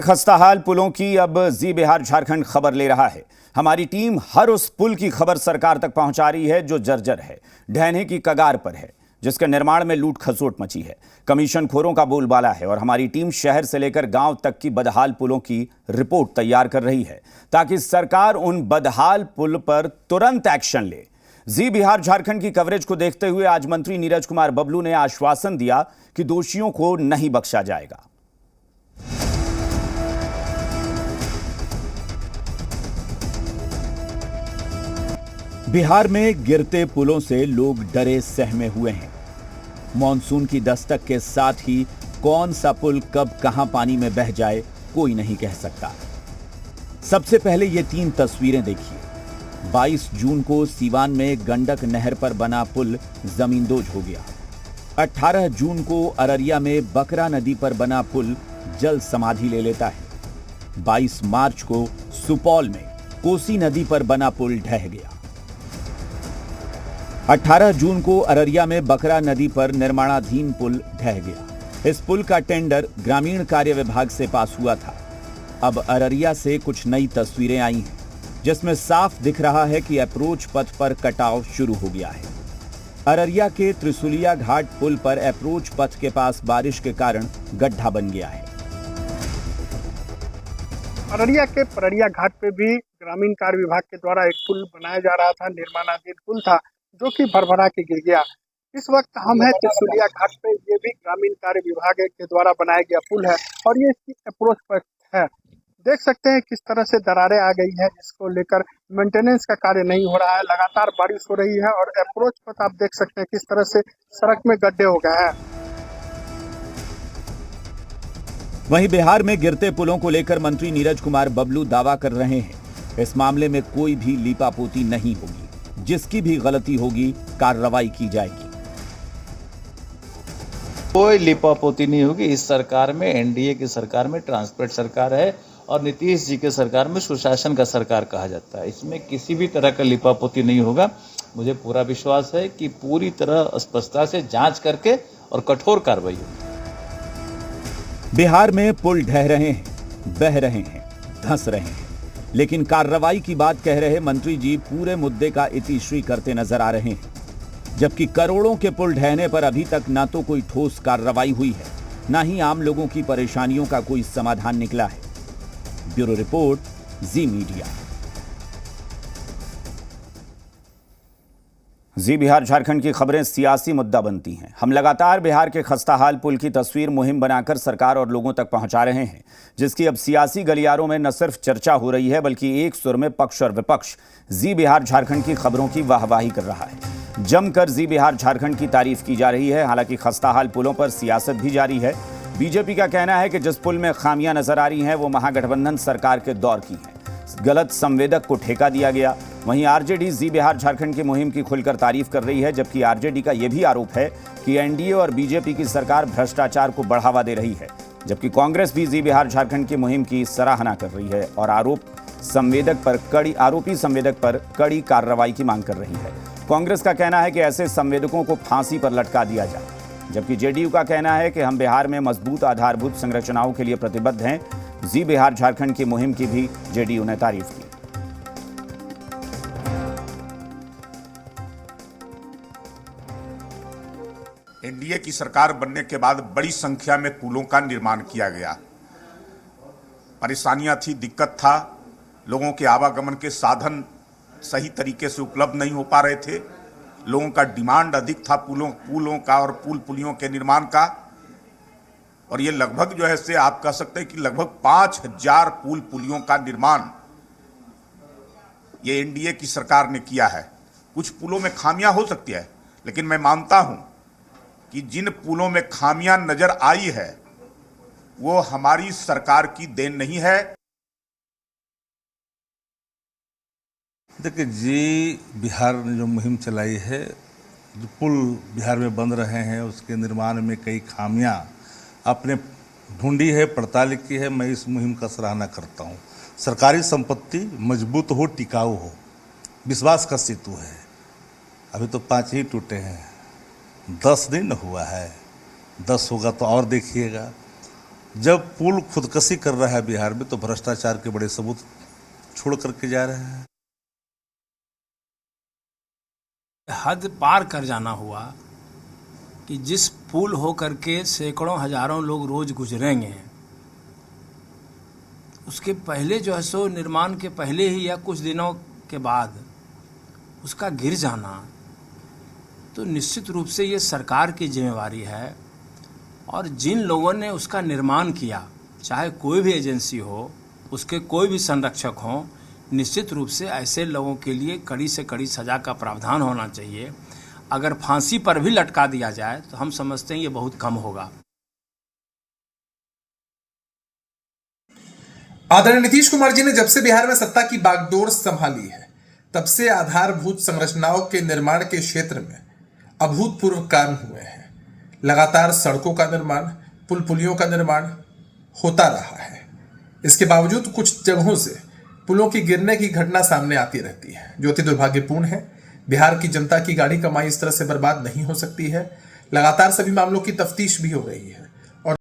खस्ताहाल पुलों की अब जी बिहार झारखंड खबर ले रहा है। हमारी टीम हर उस पुल की खबर सरकार तक पहुंचा रही है जो जर्जर है, ढहने की कगार पर है, जिसके निर्माण में लूट खसोट मची है, कमीशन खोरों का बोलबाला है। और हमारी टीम शहर से लेकर गांव तक की बदहाल पुलों की रिपोर्ट तैयार कर रही है ताकि सरकार उन बदहाल पुल पर तुरंत एक्शन ले। जी बिहार झारखंड की कवरेज को देखते हुए आज मंत्री नीरज कुमार बबलू ने आश्वासन दिया कि दोषियों को नहीं बख्शा जाएगा। बिहार में गिरते पुलों से लोग डरे सहमे हुए हैं। मॉनसून की दस्तक के साथ ही कौन सा पुल कब कहां पानी में बह जाए कोई नहीं कह सकता। सबसे पहले ये 3 तस्वीरें देखिए। 22 जून को सीवान में गंडक नहर पर बना पुल जमींदोज हो गया। 18 जून को अररिया में बकरा नदी पर बना पुल जल समाधि ले लेता है। 22 मार्च को सुपौल में कोसी नदी पर बना पुल ढह गया। 18 जून को अररिया में बकरा नदी पर निर्माणाधीन पुल ढह गया। इस पुल का टेंडर ग्रामीण कार्य विभाग से पास हुआ था। अब अररिया से कुछ नई तस्वीरें आई हैं जिसमें साफ दिख रहा है कि अप्रोच पथ पर कटाव शुरू हो गया है। अररिया के त्रिशुलिया घाट पुल पर अप्रोच पथ के पास बारिश के कारण गड्ढा बन गया है। अररिया के पररिया घाट पे भी ग्रामीण कार्य विभाग के द्वारा एक पुल बनाया जा रहा था, निर्माणाधीन पुल था जो कि भरभरा के गिर गया। इस वक्त हम हैं त्रिशुलिया घाट पे, ये भी ग्रामीण कार्य विभाग के द्वारा बनाया गया पुल है और ये इसकी अप्रोच पथ है। देख सकते हैं किस तरह से दरारें आ गई हैं, जिसको लेकर मेंटेनेंस का कार्य नहीं हो रहा है। लगातार बारिश हो रही है और अप्रोच पथ आप देख सकते हैं किस तरह से सड़क में गड्ढे हो गए हैं। वहीं बिहार में गिरते पुलों को लेकर मंत्री नीरज कुमार बबलू दावा कर रहे हैं इस मामले में कोई भी लीपापोती नहीं होगी, जिसकी भी गलती होगी कार्रवाई की जाएगी। कोई लिपापोती नहीं होगी। इस सरकार में, एनडीए की सरकार में ट्रांसपेरेंट सरकार है और नीतीश जी के सरकार में सुशासन का सरकार कहा जाता है। इसमें किसी भी तरह का लिपापोती नहीं होगा। मुझे पूरा विश्वास है कि पूरी तरह स्पष्टता से जांच करके और कठोर कार्रवाई होगी। बिहार में पुल ढह रहे हैं, बह रहे हैं, धंस रहे हैं, लेकिन कार्रवाई की बात कह रहे मंत्री जी पूरे मुद्दे का इतिश्री करते नजर आ रहे हैं, जबकि करोड़ों के पुल ढहने पर अभी तक ना तो कोई ठोस कार्रवाई हुई है, ना ही आम लोगों की परेशानियों का कोई समाधान निकला है। ब्यूरो रिपोर्ट, जी मीडिया। जी बिहार झारखंड की खबरें सियासी मुद्दा बनती हैं। हम लगातार बिहार के खस्ताहाल पुल की तस्वीर मुहिम बनाकर सरकार और लोगों तक पहुंचा रहे हैं, जिसकी अब सियासी गलियारों में न सिर्फ चर्चा हो रही है बल्कि एक सुर में पक्ष और विपक्ष जी बिहार झारखंड की खबरों की वाहवाही कर रहा है। जमकर जी बिहार झारखंड की तारीफ की जा रही है। हालांकि खस्ताहाल पुलों पर सियासत भी जारी है। बीजेपी का कहना है कि जिस पुल में खामियां नजर आ रही हैं वो महागठबंधन सरकार के दौर की हैं, गलत संवेदक को ठेका दिया गया। वहीं आरजेडी जी बिहार झारखंड की मुहिम की खुलकर तारीफ कर रही है, जबकि आरजेडी का यह भी आरोप है कि एनडीए और बीजेपी की सरकार भ्रष्टाचार को बढ़ावा दे रही है, जबकि कांग्रेस भी जी बिहार झारखंड की मुहिम की सराहना कर रही है और आरोपी संवेदक पर कड़ी कार्रवाई की मांग कर रही है। कांग्रेस का कहना है कि ऐसे संवेदकों को फांसी पर लटका दिया जाए, जबकि जेडीयू का कहना है कि हम बिहार में मजबूत आधारभूत संरचनाओं के लिए प्रतिबद्ध हैं। जी बिहार झारखंड की मुहिम की भी जेडीयू ने तारीफ की। एनडीए की सरकार बनने के बाद बड़ी संख्या में पुलों का निर्माण किया गया। परेशानियां थी, दिक्कत था, लोगों के आवागमन के साधन सही तरीके से उपलब्ध नहीं हो पा रहे थे, लोगों का डिमांड अधिक था पुलों का और पुलियों के निर्माण का। और ये लगभग जो है से आप कह सकते हैं कि लगभग 5000 पुलियों का निर्माण ये एनडीए की सरकार ने किया है। कुछ पुलों में खामियां हो सकती है, लेकिन मैं मानता हूं कि जिन पुलों में खामियां नजर आई है वो हमारी सरकार की देन नहीं है। देखिए, जी बिहार ने जो मुहिम चलाई है, जो पुल बिहार में बन रहे हैं उसके निर्माण में कई खामियां आपने ढूंढी है, पड़ताल की है। मैं इस मुहिम का सराहना करता हूं। सरकारी संपत्ति मजबूत हो, टिकाऊ हो, विश्वास का सेतु है। अभी तो 5 ही टूटे हैं, 10 दिन हुआ है, 10 होगा तो और देखिएगा। जब पुल खुदकशी कर रहा है बिहार में तो भ्रष्टाचार के बड़े सबूत छोड़ करके जा रहे हैं। हद पार कर जाना हुआ कि जिस पुल हो करके सैकड़ों हजारों लोग रोज गुजरेंगे, उसके पहले जो है सो निर्माण के पहले ही या कुछ दिनों के बाद उसका गिर जाना, तो निश्चित रूप से ये सरकार की जिम्मेवारी है। और जिन लोगों ने उसका निर्माण किया, चाहे कोई भी एजेंसी हो, उसके कोई भी संरक्षक हो, निश्चित रूप से ऐसे लोगों के लिए कड़ी से कड़ी सज़ा का प्रावधान होना चाहिए। अगर फांसी पर भी लटका दिया जाए तो हम समझते हैं ये बहुत कम होगा। आदरणीय नीतीश कुमार जी ने जब से बिहार में सत्ता की बागडोर संभाली है, तब से आधारभूत संरचनाओं के निर्माण के क्षेत्र में अभूतपूर्व काम हुए हैं। लगातार सड़कों का निर्माण, पुल पुलियों का निर्माण होता रहा है। इसके बावजूद कुछ जगहों से पुलों की गिरने की घटना सामने आती रहती है, जो अति दुर्भाग्यपूर्ण है। बिहार की जनता की गाढ़ी कमाई इस तरह से बर्बाद नहीं हो सकती है। लगातार सभी मामलों की तफ्तीश भी हो रही है।